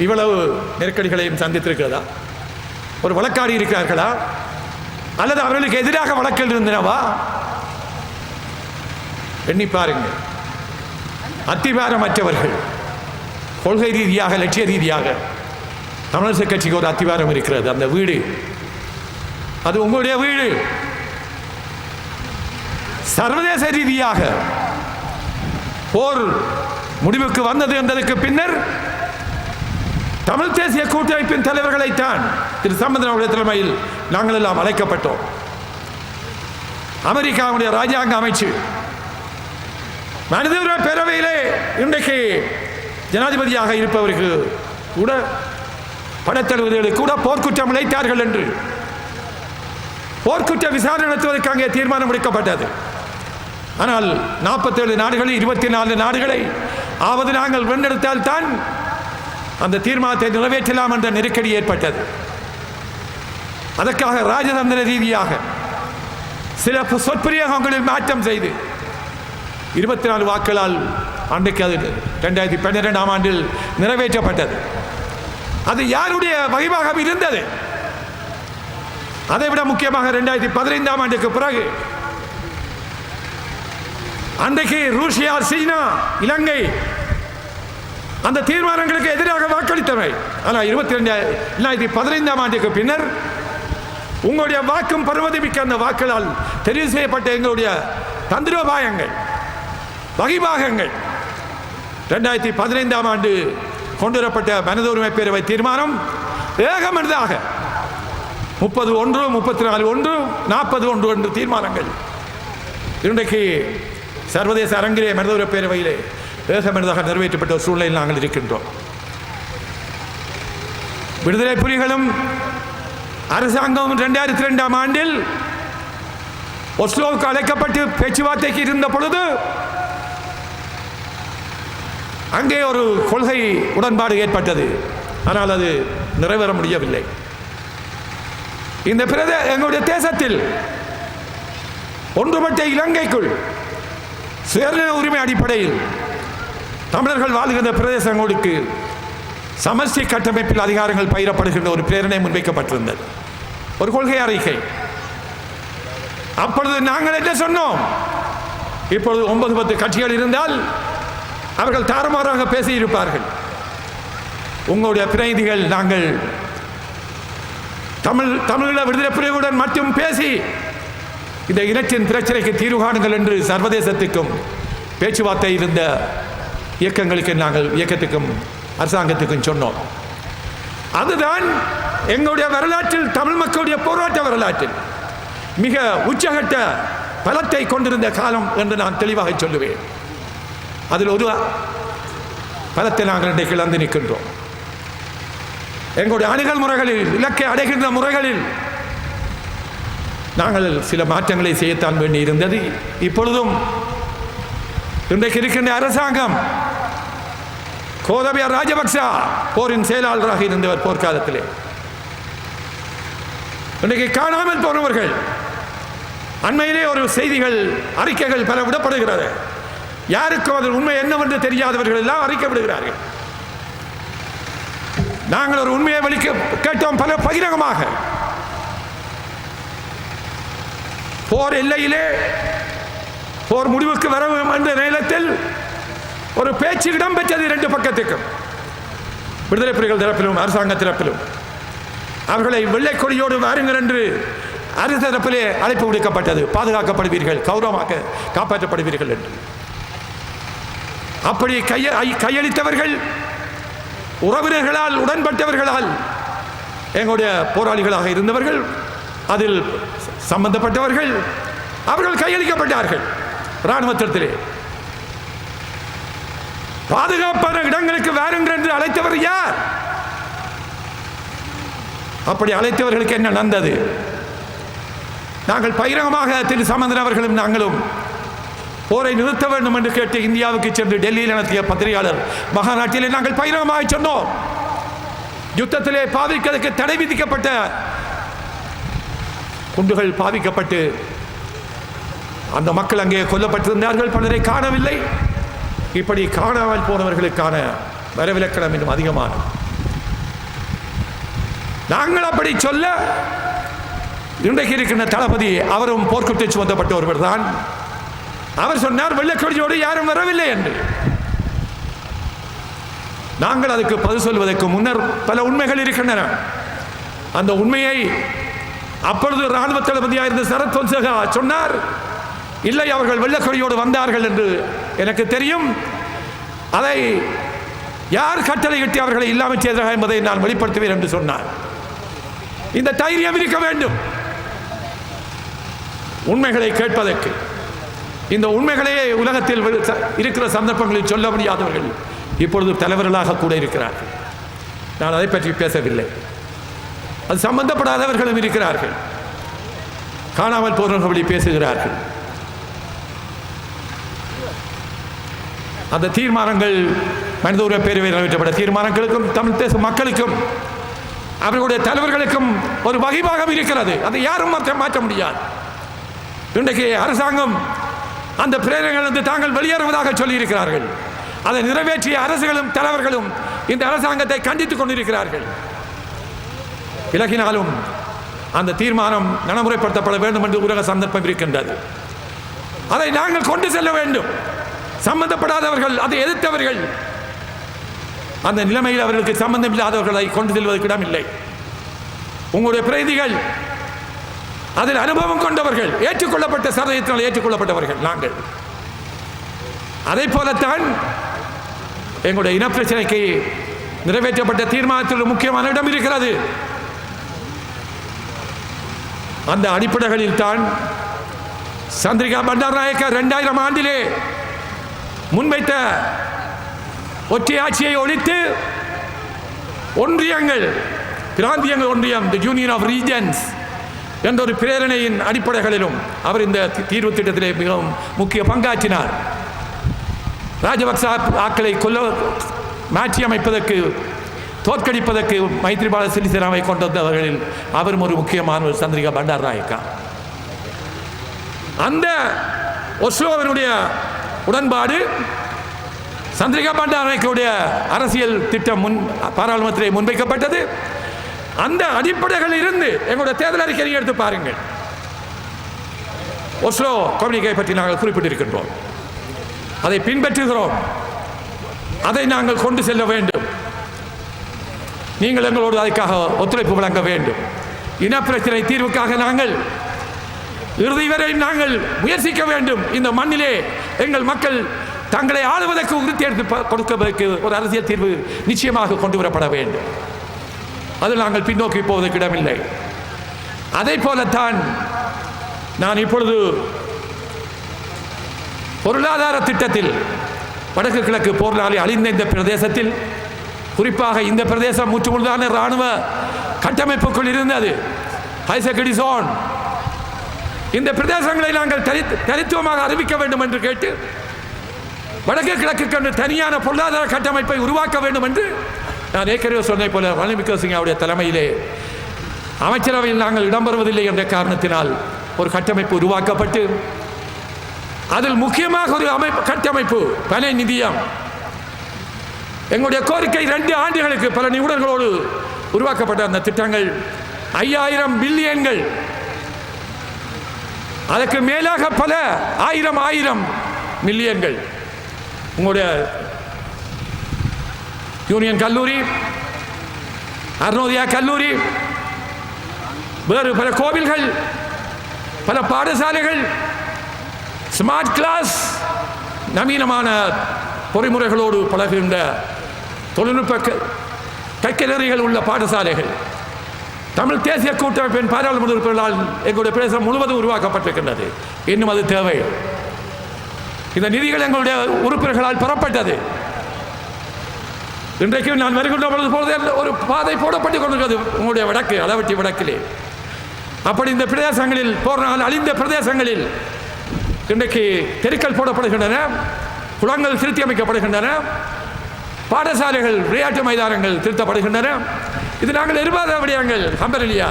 இவ்வளவு நெருக்கடிகளையும் சந்தித்திருக்கிறதா? ஒரு வழக்காடி இருக்கிறார்களா? அல்லது அவர்களுக்கு எதிராக வழக்கில் இருந்தனவா? எண்ணி பாருங்கள். அத்திவாரமற்றவர்கள், கொள்கை ரீதியாக, லட்சிய ரீதியாக தமிழரசு கட்சிக்கு ஒரு அத்திவாரம் இருக்கிறது. அந்த வீடு, அது உங்களுடைய வீடு. சர்வதேச ரீதியாக போர் முடிவுக்கு வந்தது என்பதற்கு பின்னர் தமிழ் தேசிய கூட்டமைப்பின் தலைவர்களைத்தான் திரு சம்பந்தன் அவருடைய தலைமையில் நாங்கள் எல்லாம் அழைக்கப்பட்டோம். அமெரிக்காவுடைய ராஜாங்க அமைச்சு, மனித உரிமை பேரவையிலே இன்றைக்கு ஜனாதிபதியாக இருப்பவருக்கு கூட, படைத்தலைவர்களுக்கு கூட போர்க்குற்றம் இழைத்தார்கள் என்று போர்க்குற்ற விசாரணை நடத்துவதற்கு அங்கே தீர்மானம் எடுக்கப்பட்டது. ஆனால் 47 நாடுகளில் 24 நாடுகளை ஆவது நாங்கள் வென்றெடுத்தால் தான் அந்த தீர்மானத்தை நிறைவேற்றலாம் என்ற நெருக்கடி ஏற்பட்டது. அதற்காக ராஜதந்திர ரீதியாக சில சொற்பிரயோகங்களில் மாற்றம் செய்து 24 வாக்குகளால் அன்றைக்கு அது 2012ஆம் ஆண்டில் நிறைவேற்றப்பட்டது. அது யாருடைய வகிபாகம் இருந்தது? அதைவிட முக்கியமாக 2015ஆம் ஆண்டுக்கு பிறகு அன்றைக்கு ரூசியா, சீனா, இலங்கை அந்த தீர்மானங்களுக்கு எதிராக வாக்களித்தவை. ஆனால் 2015ஆம் ஆண்டுக்கு பின்னர் உங்களுடைய வாக்கும் பருவதிமிக்க அந்த வாக்குகளால் தெரிவு செய்யப்பட்ட எங்களுடைய தந்திரோபாயங்கள், வகிபாகங்கள் 2015ஆம் ஆண்டு கொண்டுவரப்பட்ட மனித உரிமை பேரவை தீர்மானம் ஏகமனதாக 30-1, 34-1, 40-1 என்று தீர்மானங்கள் இன்றைக்கு சர்வதேச அரங்கிலே மனித உரிமை பேரவையிலே ஏகமனதாக நிறைவேற்றப்பட்ட சூழ்நிலையில் நாங்கள் இருக்கின்றோம். விடுதலை புலிகளும் அரசாங்கம் 2002ஆம் ஆண்டில் ஒஸ்லோவுக்கு அழைக்கப்பட்டு பேச்சுவார்த்தைக்கு இருந்த பொழுது அங்கே ஒரு கொள்கை உடன்பாடு ஏற்பட்டது. ஆனால் அது நிறைவேற முடியவில்லை. இந்த எங்களுடைய தேசத்தில் ஒன்றுபட்ட இலங்கைக்குள் சுயநல உரிமை அடிப்படையில் தமிழர்கள் வாழ்கின்ற பிரதேசங்களுக்கு சமஷ்டி கட்டமைப்பில் அதிகாரங்கள் பயிரப்படுகின்ற ஒரு பிரேரணை முன்வைக்கப்பட்டிருந்தது, ஒரு கொள்கை அறிக்கை. அப்பொழுது நாங்கள் என்ன சொன்னோம்? இப்பொழுது 9-10 கட்சிகள் இருந்தால் அவர்கள் தாறுமாறாக பேசியிருப்பார்கள். உங்களுடைய பிரதிநிதிகள் நாங்கள் தமிழீழ விடுதலை புலிகளுடன் மட்டும் பேசி இந்த இனத்தின் பிரச்சனைக்கு தீர்வு காணுங்கள் என்று சர்வதேசத்துக்கும் பேச்சுவார்த்தை இருந்த இயக்கங்களுக்கு நாங்கள் இயக்கத்துக்கும் அரசாங்கத்துக்கும் சொன்னோம். அதுதான் எங்களுடைய வரலாற்றில், தமிழ் மக்களுடைய போராட்ட வரலாற்றில் மிக உச்சகட்ட பலத்தை கொண்டிருந்த காலம் என்று நான் தெளிவாக சொல்லுவேன். அதில் ஒரு பலத்தை நாங்கள் இன்றைக்கு இழந்து நிற்கின்றோம். எங்களுடைய அணுகல் முறைகளில், இலக்கை அடைகின்ற முறைகளில் நாங்கள் சில மாற்றங்களை செய்யத்தான் வேண்டி இருந்தது. இப்பொழுதும் இன்றைக்கு இருக்கின்ற அரசாங்கம், கோதபய ராஜபக்ச போரின் செயலாளராக இருந்தவர் போர்க்காலத்திலே, இன்றைக்கு காணாமல் போனவர்கள், அண்மையிலே ஒரு செய்திகள் அறிக்கைகள் பல விடப்படுகிறது. யாருக்கும் அதன் உண்மை என்னவென்று தெரியாதவர்கள் எல்லாம் அறிக்கை விடுகிறார்கள். நாங்கள் ஒரு உண்மையை வெளிக்க கேட்டோம் பல பகிரங்கமாக. போர் எல்லையிலே போர் முடிவுக்கு வர என்ற நேரத்தில் ஒரு பேச்சு இடம்பெற்றது. 2 பக்கத்துக்கும், விடுதலை புலிகள் தரப்பிலும் அரசாங்க தரப்பிலும். அவர்களை வெள்ளை கொடியோடு வாருங்கள் என்று அரசு தரப்பிலே அழைப்பு விடுக்கப்பட்டது. பாதுகாக்கப்படுவீர்கள், கௌரவமாக காப்பாற்றப்படுவீர்கள் என்று. அப்படி கையளித்தவர்கள் உறவினர்களால், உடன்பட்டவர்களால், எங்களுடைய போராளிகளாக இருந்தவர்கள், அதில் சம்பந்தப்பட்டவர்கள், அவர்கள் கையளிக்கப்பட்டார்கள் இராணுவத்திலே. பாதுகாப்பான இடங்களுக்கு வாருங்கள் என்று அழைத்தவர் யார்? அப்படி அழைத்தவர்களுக்கு என்ன நடந்தது? நாங்கள் பகிரங்கமாக திரு சம்பந்தன் அவர்களும் நாங்களும் போரை நிறுத்த வேண்டும் என்று கேட்டு இந்தியாவுக்கு சென்று டெல்லியில் நடத்திய பத்திரிகையாளர் மகாநாட்டிலே நாங்கள் பகிரங்கமாக சொன்னோம். யுத்தத்திலே பாவிக்கிறதுக்கு தடை விதிக்கப்பட்ட குண்டுகள் பாவிக்கப்பட்டு அந்த மக்கள் அங்கே கொல்லப்பட்டிருந்தார்கள். பலரை காணவில்லை. இப்படி காணாமல் போனவர்களுக்கான வரவிலக்கணம் இன்னும் அதிகமான. நாங்கள் அப்படி சொல்ல, இன்றைக்கு இருக்கின்ற தளபதி அவரும் போர்க்குற்றம் சுமத்தப்பட்ட ஒருவர் தான். அவர் சொன்னார், வெள்ளக்கொடியோடு யாரும் வரவில்லை என்று. நாங்கள் அதுக்கு பதில் சொல்வதற்கு முன்னர் பல உண்மைகள் இருக்கின்றன. அந்த உண்மையை அப்பொழுது இராணுவ தளபதியாக இருந்த சரத் பொன்சேகா சொன்னார், இல்லை அவர்கள் வெள்ளக்கொடியோடு வந்தார்கள் என்று எனக்கு தெரியும். அதை யார் கட்டளையிட்டு அவர்களை இல்லாமல் செய்தார்கள் என்பதை நான் வெளிப்படுத்துவேன் என்று சொன்னார். இந்த தைரியம் இருக்க வேண்டும் உண்மைகளை கேட்பதற்கு. இந்த உண்மைகளையே உலகத்தில் இருக்கிற சந்தர்ப்பங்களில் சொல்ல முடியாதவர்கள் இப்பொழுது தலைவர்களாக கூட இருக்கிறார்கள். நான் அதை பற்றி பேசவில்லை. அது சம்பந்தப்படாதவர்களும் இருக்கிறார்கள். காணாமல் போனவர்கள் பேசுகிறார்கள். அந்த தீர்மானங்கள், மனித உரிமை பேரவையில் நிறைவேற்றப்பட்ட தீர்மானங்களுக்கும் தமிழ் தேச மக்களுக்கும் அவர்களுடைய தலைவர்களுக்கும் ஒரு வகைபாகம் இருக்கிறது. அதை யாரும் மாற்ற முடியாது. இன்றைக்கு அரசாங்கம் அந்த பிரேரணைகளிலிருந்து தாங்கள் வெளியேறுவதாக சொல்லியிருக்கிறார்கள். அதை நிறைவேற்றிய அரசுகளும் தலைவர்களும் இந்த அரசாங்கத்தை கண்டித்துக் கொண்டிருக்கிறார்கள். விலகினாலும் அந்த தீர்மானம் நடைமுறைப்படுத்தப்பட வேண்டும் என்று உலக சந்தர்ப்பம் இருக்கின்றது. அதை நாங்கள் கொண்டு செல்ல வேண்டும். சம்பந்தப்படாதவர்கள், அதை எதிர்த்தவர்கள், அந்த நிலைமையில் அவர்களுக்கு சம்பந்தம் இல்லாதவர்களை கொண்டு செல்வதற்கு இடம் இல்லை. உங்களுடைய பிரதிகள் அதில் அனுபவம் கொண்டவர்கள், ஏற்றுக்கொள்ளப்பட்ட சதவீதத்தினால் ஏற்றுக்கொள்ளப்பட்டவர்கள் நாங்கள். அதை போலத்தான் எங்களுடைய இனப்பிரச்சனைக்கு நிறைவேற்றப்பட்ட தீர்மானத்தில் முக்கியமான இடம் இருக்கிறது. அந்த அடிப்படைகளில் தான் சந்திரிகா பண்டாரநாயக்க 2000 ஆண்டிலே முன்வைத்த ஒற்றையாட்சியை ஒழித்து ஒன்றியங்கள், பிராந்தியங்கள் ஒன்றியம், தி யூனியன் ஆஃப் ரீஜன்ஸ் என்ற ஒரு பிரேரணையின் அடிப்படைகளிலும் அவர் இந்த தீர்வு திட்டத்திலே மிகவும் முக்கிய பங்காற்றினார். ராஜபக்ச ஆக்களை மாற்றி அமைப்பதற்கு, தோற்கடிப்பதற்கு மைத்ரிபால சிறிசேனாவை கொண்டு வந்தவர்களில் அவரும் ஒரு முக்கியமானவர் சந்திரிகா பண்டாரநாயக்கா. அந்த ஒஸ்லோவினுடைய உடன்பாடு சந்திரிகா பண்டாரநாயக்கவுடைய அரசியல் திட்டம் பாராளுமன்றத்திலே முன்வைக்கப்பட்டது. அந்த அடிப்படைகளில் இருந்து எங்களுடைய தேர்தல் அறிக்கையை எடுத்து பாருங்கள். ஓஸ்லோ கம்யூனிகே பற்றி நாங்கள் குறிப்பிட்டிருக்கின்றோம். அதை பின்பற்றுகிறோம். அதை நாங்கள் கொண்டு செல்ல வேண்டும். நீங்கள் எங்களோடு அதற்காக ஒத்துழைப்பு வழங்க வேண்டும். இனப்பிரச்சனை தீர்வுக்காக நாங்கள் இறுதி வரை நாங்கள் முயற்சிக்க வேண்டும். இந்த மண்ணிலே எங்கள் மக்கள் தங்களை ஆளுவதற்கு உறுதி எடுத்து கொடுப்பதற்கு ஒரு அரசியல் தீர்வு நிச்சயமாக கொண்டு வரப்பட வேண்டும். அதில் நாங்கள் பின்னோக்கி போவதற்கு இடமில்லை. அதை போலத்தான் நான் இப்பொழுது பொருளாதார திட்டத்தில் வடக்கு கிழக்கு போர்னாலே அழிந்த இந்த பிரதேசத்தில், குறிப்பாக இந்த பிரதேசம் முற்றுமுழுதான இராணுவ கட்டமைப்புக்குள் இருந்தது. ஹைசெகடிசோன் இந்த பிரதேசங்களை நாங்கள் தனித்துவமாக அறிவிக்க வேண்டும் என்று கேட்டு வடக்கு கிழக்கு தனியான பொருளாதார கட்டமைப்பை உருவாக்க வேண்டும் என்று நான் ஏற்கனவே சொன்னதை போல ரணில் விக்ரமசிங்கே தலைமையிலே அமைச்சரவையில் நாங்கள் இடம்பெறுவதில்லை என்ற காரணத்தினால் ஒரு கட்டமைப்பு உருவாக்கப்பட்டு அதில் முக்கியமாக ஒரு கட்டமைப்பு பனை நிதியம். எங்களுடைய கோரிக்கை 2 ஆண்டுகளுக்கு பல நிபுணர்களோடு உருவாக்கப்பட்ட அந்த திட்டங்கள் 5000 பில்லியன்கள், அதற்கு மேலாக பல ஆயிரம் மில்லியன்கள். உங்களுடைய யூனியன் கல்லூரி, அருணோதயா கல்லூரி, வேறு பல கோவில்கள், பல பாடசாலைகள், ஸ்மார்ட் கிளாஸ், நவீனமான பொறிமுறைகளோடு பழகுகின்ற தொழில்நுட்ப கற்கனறிகள் உள்ள பாடசாலைகள், தமிழ் தேசிய கூட்டமைப்பின் பாராளுமன்ற உறுப்பினர்களால் எங்களுடைய பிரதேசம் முழுவதும் உருவாக்கப்பட்டிருக்கின்றது. இன்னும் அது தேவை. இந்த நிதிகள் எங்களுடைய உறுப்பினர்களால் பெறப்பட்டது. இன்றைக்கு நான் வருகின்ற பொழுது ஒரு பாதை போடப்பட்டுக் கொண்டிருக்கிறது உங்களுடைய வடக்கு அளவட்டி வடக்கிலே. அப்படி இந்த பிரதேசங்களில் போரால் அழிந்த பிரதேசங்களில் இன்றைக்கு தெருக்கள் போடப்படுகின்றன, குளங்கள் திருத்தி அமைக்கப்படுகின்றன, பாடசாலைகள் விளையாட்டு மைதானங்கள் திருத்தப்படுகின்றன. இது நாங்கள் எதிர்பார்த்த விடயங்கள் கம்பெனியா.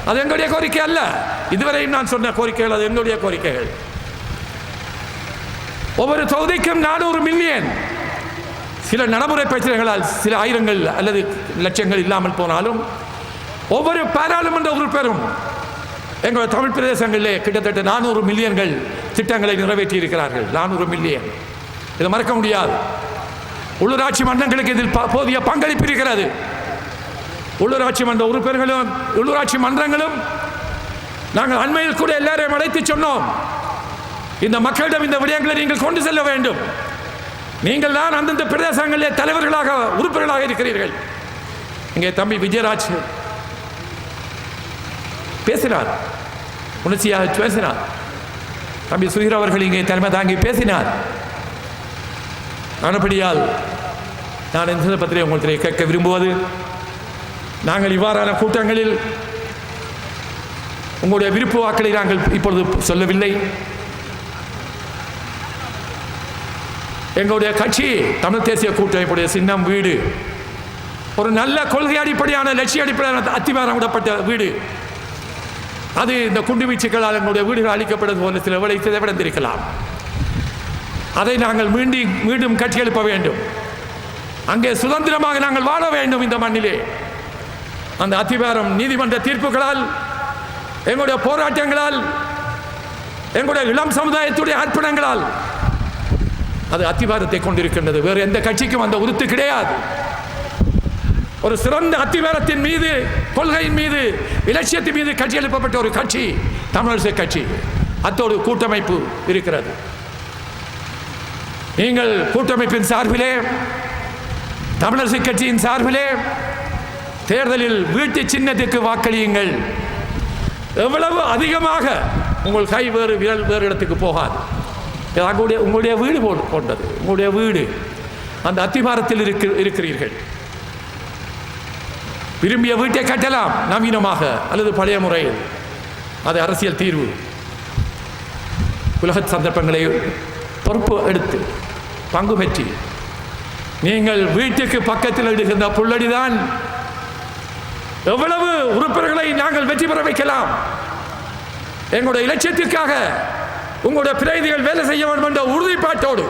அது எங்களுடைய கோரிக்கை அல்ல. இதுவரையும் நான் சொன்ன கோரிக்கைகள் அது எங்களுடைய கோரிக்கைகள். ஒவ்வொரு தொகுதிக்கும் 400 மில்லியன். சில நடைமுறை பிரச்சனைகளால் சில ஆயிரங்கள் அல்லது லட்சங்கள் இல்லாமல் போனாலும் ஒவ்வொரு பாராளுமன்ற உறுப்பினரும் எங்களுடைய தமிழ் பிரதேசங்களிலே கிட்டத்தட்ட 400 மில்லியன்கள் திட்டங்களை நிறைவேற்றி இருக்கிறார்கள். 400 மில்லியன், இதை மறக்க முடியாது. உள்ளூராட்சி மன்றங்களுக்கு இதில் போதிய பங்களிப்பு இருக்கிறது. உள்ளூராட்சி மன்ற உறுப்பினர்களும் உள்ளூராட்சி மன்றங்களும் நாங்கள் அண்மையில் கூட எல்லாரையும் அழைத்து சொன்னோம், இந்த மக்களிடம் இந்த விடயங்களை நீங்கள் கொண்டு செல்ல வேண்டும். நீங்கள் தான் அந்தந்த பிரதேசங்களிலே தலைவர்களாக உறுப்பினர்களாக இருக்கிறீர்கள். இங்கே தம்பி விஜயராஜ் பேசினார், உணர்ச்சியாக பேசினார். தம்பி சுஹீர் அவர்கள் இங்கே தலைமை தாங்கி பேசினார். ஆனபடியால் நான் இந்த சந்தர்ப்பத்திலே உங்களிடம் கேட்க விரும்புவது, நாங்கள் இவ்வாறான கூட்டங்களில் உங்களுடைய விருப்ப வாக்களை நாங்கள் இப்பொழுது சொல்லவில்லை. எங்களுடைய கட்சி தமிழ் தேசிய கூட்டமைப்புடைய சின்னம் வீடு, ஒரு நல்ல கொள்கை அடிப்படையான லட்சிய அடிப்படையான அத்திவாரம் விடப்பட்ட வீடு. அது இந்த குண்டுவீச்சுகளால் எங்களுடைய வீடுகள் அளிக்கப்படுவது போல சில வேளை சிதைவடைந்திருக்கலாம். அதை நாங்கள் மீண்டும் கட்சி எழுப்ப வேண்டும். அங்கே சுதந்திரமாக நாங்கள் வாழ வேண்டும். இந்த மண்ணிலே அந்த அத்திவாரம் நீதிமன்ற தீர்ப்புகளால், எங்களுடைய போராட்டங்களால், எங்களுடைய இளம் சமுதாயத்துடைய அர்ப்பணங்களால் அது அத்திவாரத்தை கொண்டிருக்கின்றது. வேறு எந்த கட்சிக்கும் அந்த உறுத்து கிடையாது. ஒரு சிறந்த அத்திவாரத்தின் மீது, கொள்கையின் மீது, இலட்சியத்தின் மீது கட்சி எழுப்பப்பட்ட ஒரு கட்சி தமிழரசு கட்சி. அத்தோடு கூட்டமைப்பு இருக்கிறது. நீங்கள் கூட்டமைப்பின் சார்பிலே, தமிழரசு கட்சியின் சார்பிலே தேர்தலில் வீட்டு சின்னத்துக்கு வாக்களியுங்கள். எவ்வளவு அதிகமாக உங்கள் கை வேறு விரல் வேறு இடத்துக்கு போகாது. உங்களுடைய வீடு போன்றது. உங்களுடைய வீடு அந்த அத்திவாரத்தில் இருக்கிறீர்கள். விரும்பிய வீட்டை கட்டலாம், நவீனமாக அல்லது பழைய முறையில். அது அரசியல் தீர்வு. உலக சந்தர்ப்பங்களை பொறுப்பு எடுத்து பங்கு பெற்றி நீங்கள் வீட்டுக்கு பக்கத்தில் இடுகின்ற புல்லடிதான் எவ்வளவு உறுப்பினர்களை நாங்கள் வெற்றி பெற வைக்கலாம். எங்களுடைய இலட்சியத்திற்காக உங்களுடைய பிரதிநிதிகள் வேலை செய்ய வேண்டும் என்ற உறுதிப்பாட்டோடு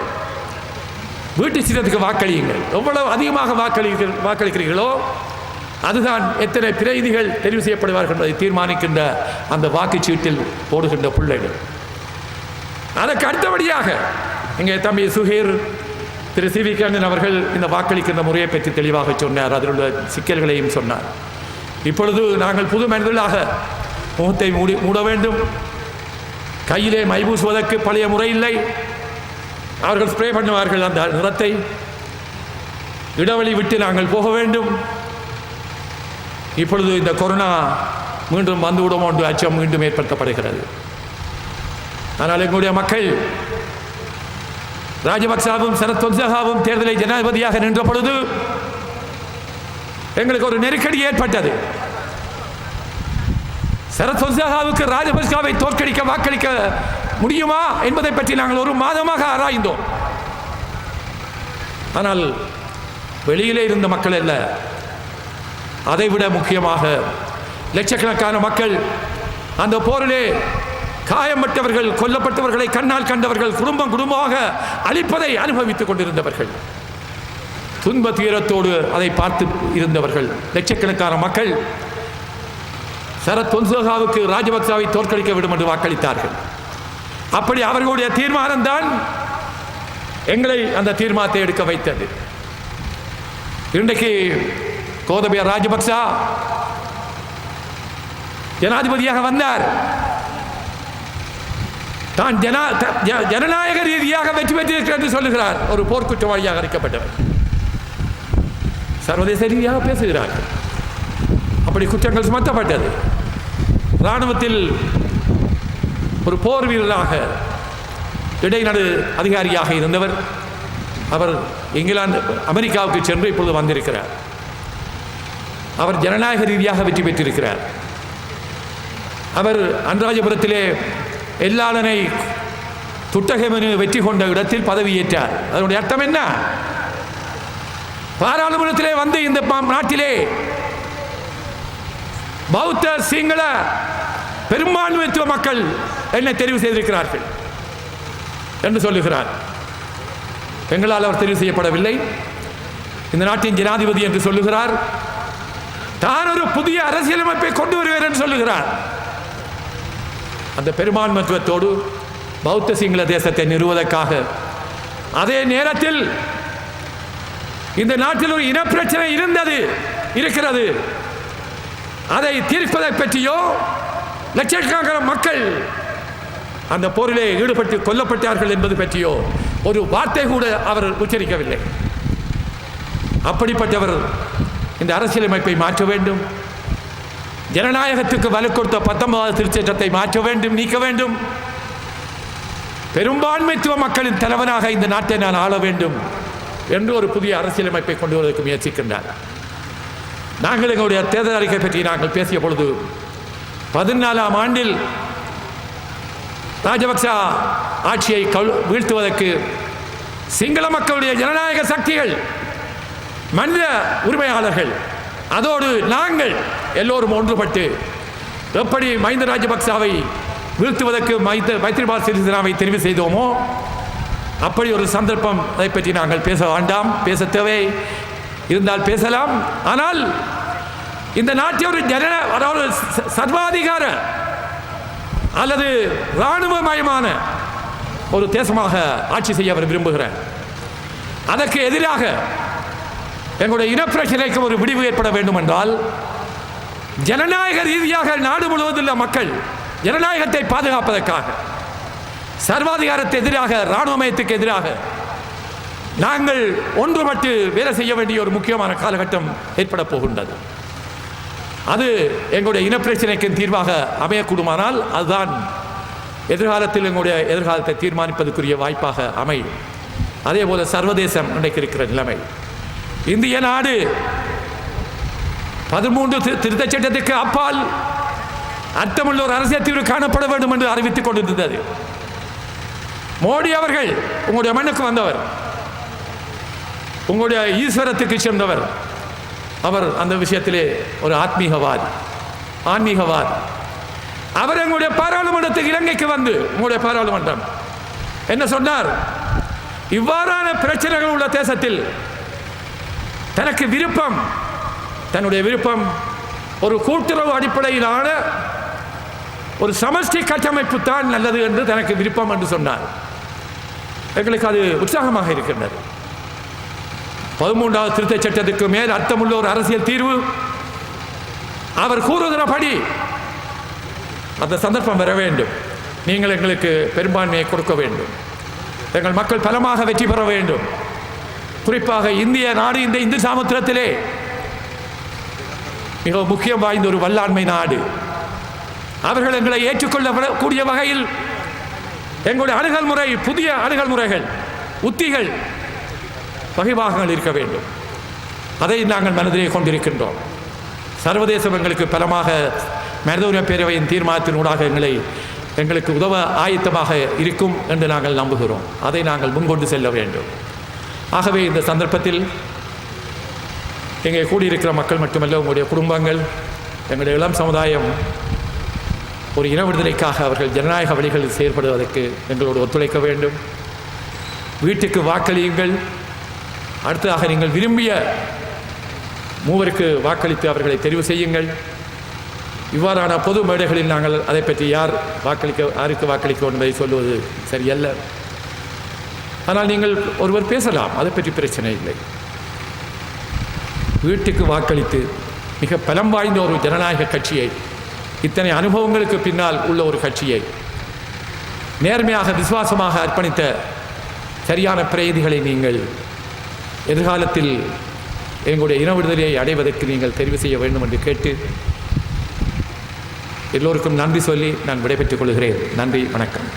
வீட்டு சின்னத்துக்கு வாக்களியுங்கள். எவ்வளவு அதிகமாக வாக்களிக்கிறீர்களோ அதுதான் எத்தனை பிரதிநிதிகள் தெரிவு செய்யப்படுவார்கள் என்பதை தீர்மானிக்கின்ற அந்த வாக்குச்சீட்டில் போடுகின்ற பிள்ளைகள். அதற்கு அடுத்தபடியாக இங்கே தம்பி சுஹீர் திரு சி வி கண்ணன் அவர்கள் இந்த வாக்களிக்கின்ற முறையை பற்றி தெளிவாக சொன்னார். அதில் உள்ள சிக்கல்களையும் சொன்னார். இப்பொழுது நாங்கள் புது மனிதர்களாக முகத்தை மூட வேண்டும். கையிலே மை பூசுவதற்கு பழைய முறை இல்லை. அவர்கள் ஸ்ப்ரே பண்ணுவார்கள் அந்த நிறத்தை. இடைவெளி விட்டு நாங்கள் போக வேண்டும். இப்பொழுது இந்த கொரோனா மீண்டும் வந்துவிடும் என்று அச்சம் மீண்டும் ஏற்படுத்தப்படுகிறது. ஆனால் எங்களுடைய மக்கள் ராஜபக்சாவும் சரத் பொன்சேகாவும் தேர்தலை ஜனாதிபதியாக நின்ற பொழுது எங்களுக்கு ஒரு நெருக்கடி ஏற்பட்டது. சரத் பொன்சேகாவுக்கு ராஜபக்சாவை தோற்கடிக்க வாக்களிக்க முடியுமா என்பதை பற்றி நாங்கள் ஒரு மாதமாக ஆராய்ந்தோம். ஆனால் வெளியிலே இருந்த மக்கள் அல்ல, அதைவிட முக்கியமாக லட்சக்கணக்கான மக்கள் அந்த போரிலே காயம்பட்டவர்கள், கொல்லப்பட்டவர்களை கண்ணால் கண்டவர்கள், குடும்பமாக அழிப்பதை அனுபவித்துக் கொண்டிருந்தவர்கள், துன்ப துயரத்தோடு அதை பார்த்து இருந்தவர்கள் லட்சக்கணக்கான மக்கள் சரத் பொன்சேகாவுக்கு ராஜபக்சாவை தோற்கடிக்க வேண்டும் என்று வாக்களித்தார்கள். அப்படி அவர்களுடைய தீர்மானம் தான் எங்களை அந்த தீர்மானத்தை எடுக்க வைத்தது. இன்றைக்கு கோதபய ராஜபக்சா ஜனாதிபதியாக வந்தார். தான் ஜனநாயக ரீதியாக வெற்றி பெற்றிருக்கிறார் என்று சொல்லுகிறார். ஒரு போர்க்குற்றவாளியாக அறிக்கப்பட்டவர் சர்வதேச ரீதியாக பேசுகிறார்கள். அப்படி குற்றங்கள் சுமத்தப்பட்டது. இராணுவத்தில் ஒரு போர் வீரராக இடைநடு அதிகாரியாக இருந்தவர். அவர் இங்கிலாந்து அமெரிக்காவுக்கு சென்று இப்பொழுது வந்திருக்கிறார். அவர் ஜனநாயக ரீதியாக வெற்றி பெற்றிருக்கிறார். அவர் அன்றாஜபுரத்திலே எல்லாளனை துட்டகமெனு வெற்றி கொண்ட இடத்தில் பதவியேற்றார். அதனுடைய அர்த்தம் என்ன? பாராளுமன்றத்திலே வந்து இந்த நாட்டிலே பௌத்த சிங்கள பெரும்பான்மைத்துவ மக்கள் என்னை தெரிவு செய்திருக்கிறார்கள் என்று சொல்லுகிறார். எங்களால் அவர் தெரிவு செய்யப்படவில்லை. இந்த நாட்டின் ஜனாதிபதி என்று சொல்லுகிறார். தான் ஒரு புதிய அரசியலமைப்பை கொண்டு வருவேன் என்று சொல்லுகிறார். அந்த பெரும்பான்மைத்துவத்தோடு பௌத்த சிங்கள தேசத்தை நிறுவுவதற்காக அதே நேரத்தில் இந்த நாட்டில் ஒரு இனப்பிரச்சனை இருக்கிறது. அதை தீர்ப்பதை பற்றியோ லட்சக்கணக்கான மக்கள் அந்த போரிலே ஈடுபட்டு கொல்லப்பட்டார்கள் என்பது பற்றியோ ஒரு வார்த்தை கூட அவர் உச்சரிக்கவில்லை. அப்படிப்பட்டவர் இந்த அரசியலமைப்பை மாற்ற வேண்டும், ஜனநாயகத்துக்கு வலு கொடுத்த 19வது திருச்சட்டத்தை மாற்ற வேண்டும், நீக்க வேண்டும், பெரும்பான்மைத்துவ மக்களின் தலைவனாக இந்த நாட்டை நான் ஆள வேண்டும் என்று ஒரு புதிய அரசியலமைப்பை கொண்டு வருவதற்கு முயற்சிக்கின்றார். நாங்கள் எங்களுடைய தேர்தல் அறிக்கை பற்றி நாங்கள் பேசிய பொழுது 14ஆம் ஆண்டில் ராஜபக்சா ஆட்சியை வீழ்த்துவதற்கு சிங்கள மக்களுடைய ஜனநாயக சக்திகள், மனித உரிமையாளர்கள், அதோடு நாங்கள் எல்லோரும் ஒன்றுபட்டு எப்படி மஹிந்த ராஜபக்சாவை வீழ்த்துவதற்கு மைத்ரிபால சிறிசேனாவை தெரிவு செய்தோமோ அப்படி ஒரு சந்தர்ப்பம். அதை பற்றி நாங்கள் பேச வேண்டாம், பேச தேவை இருந்தால் பேசலாம். ஆனால் இந்த நாட்டை ஒரு அதாவது சர்வாதிகார அல்லது இராணுவமயமான ஒரு தேசமாக ஆட்சி செய்ய அவர் விரும்புகிறார். அதற்கு எதிராக எங்களுடைய இனப்பிரச்சனைக்கு ஒரு விடிவு ஏற்பட வேண்டும் என்றால் ஜனநாயக ரீதியாக நாடு முழுவதுள்ள மக்கள் ஜனநாயகத்தை பாதுகாப்பதற்காக சர்வாதிகாரத்தை எதிராக இராணுவமயத்துக்கு எதிராக நாங்கள் ஒன்றுபட்டு வேலை செய்ய வேண்டிய ஒரு முக்கியமான காலகட்டம் ஏற்பட போகின்றது. அது எங்களுடைய இனப்பிரச்சனைக்கு தீர்வாக அமையக்கூடுமானால் அதுதான் எதிர்காலத்தில் எங்களுடைய எதிர்காலத்தை தீர்மானிப்பதற்குரிய வாய்ப்பாக அமையும். அதே போல சர்வதேசம் இன்றைக்கு இருக்கிற நிலைமை, இந்திய நாடு 13 திருத்தச் சட்டத்துக்கு அப்பால் அர்த்தமுள்ள ஒரு அரசியல் தீர்வு காணப்பட வேண்டும் என்று அறிவித்துக் கொண்டிருந்தது. மோடி அவர்கள் உங்களுடைய மண்ணுக்கு வந்தவர், உங்களுடைய ஈஸ்வரத்துக்கு சேர்ந்தவர். அவர் அந்த விஷயத்திலே ஒரு ஆன்மீகவாதி. அவர் எங்களுடைய பாராளுமன்றத்துக்கு இலங்கைக்கு வந்து உங்களுடைய பாராளுமன்றம் என்ன சொன்னார்? இவ்வாறான பிரச்சனைகள் உள்ள தேசத்தில் தனக்கு விருப்பம், தன்னுடைய விருப்பம் ஒரு கூட்டுறவு அடிப்படையிலான ஒரு சமஷ்டி கட்டமைப்பு தான் நல்லது என்று தனக்கு விருப்பம் என்று சொன்னார். எங்களுக்கு அது உற்சாகமாக இருக்கின்றது. 13வது திருத்தச் சட்டத்துக்கு மேல் அர்த்தமுள்ள ஒரு அரசியல் தீர்வு அவர் கூறுகிறபடி அந்த சந்தர்ப்பம் வர வேண்டும். நீங்கள் எங்களுக்கு பெரும்பான்மையை கொடுக்க வேண்டும். எங்கள் மக்கள் பலமாக வெற்றி பெற வேண்டும். குறிப்பாக இந்திய நாடு இந்த இந்து சமுத்திரத்திலே மிக முக்கியம் வாய்ந்த ஒரு வல்லாண்மை நாடு. அவர்கள் எங்களை ஏற்றுக்கொள்ளக்கூடிய வகையில் எங்களுடைய அணுகல் முறை, புதிய அணுகல் முறைகள், உத்திகள், வகைபாகங்கள் இருக்க வேண்டும். அதை நாங்கள் மனதிலே கொண்டிருக்கின்றோம். சர்வதேசம் எங்களுக்கு பலமாக மனித உரிமை பேரவையின் தீர்மானத்தினூடாக எங்களுக்கு உதவ ஆயத்தமாக இருக்கும் என்று நாங்கள் நம்புகிறோம். அதை நாங்கள் முன்கொண்டு செல்ல வேண்டும். ஆகவே இந்த சந்தர்ப்பத்தில் இங்கே கூடியிருக்கிற மக்கள் மட்டுமல்ல, உங்களுடைய குடும்பங்கள், எங்களுடைய இளம் சமுதாயம் ஒரு இன விடுதலைக்காக அவர்கள் ஜனநாயக வழிகளில் செயல்படுவதற்கு எங்களோடு ஒத்துழைக்க வேண்டும். வீட்டுக்கு வாக்களியுங்கள். அடுத்ததாக நீங்கள் விரும்பிய மூவருக்கு வாக்களித்து அவர்களை தெரிவு செய்யுங்கள். இவ்வாறான பொது மேடைகளில் நாங்கள் அதை பற்றி யாருக்கு வாக்களிக்க என்பதை சொல்லுவது சரியல்ல. ஆனால் நீங்கள் ஒருவர் பேசலாம், அதை பற்றி பிரச்சனை இல்லை. வீட்டுக்கு வாக்களித்து மிக பலம் வாய்ந்த ஒரு ஜனநாயக கட்சியை, இத்தனை அனுபவங்களுக்கு பின்னால் உள்ள ஒரு கட்சியை, நேர்மையாக விசுவாசமாக அர்ப்பணித்த சரியான பிரதிநிதிகளை நீங்கள் எதிர்காலத்தில் எங்களுடைய இன விடுதலையை அடைவதற்கு நீங்கள் தெரிவு செய்ய வேண்டும் என்று கேட்டு எல்லோருக்கும் நன்றி சொல்லி நான் விடைபெற்றுக் கொள்கிறேன். நன்றி, வணக்கம்.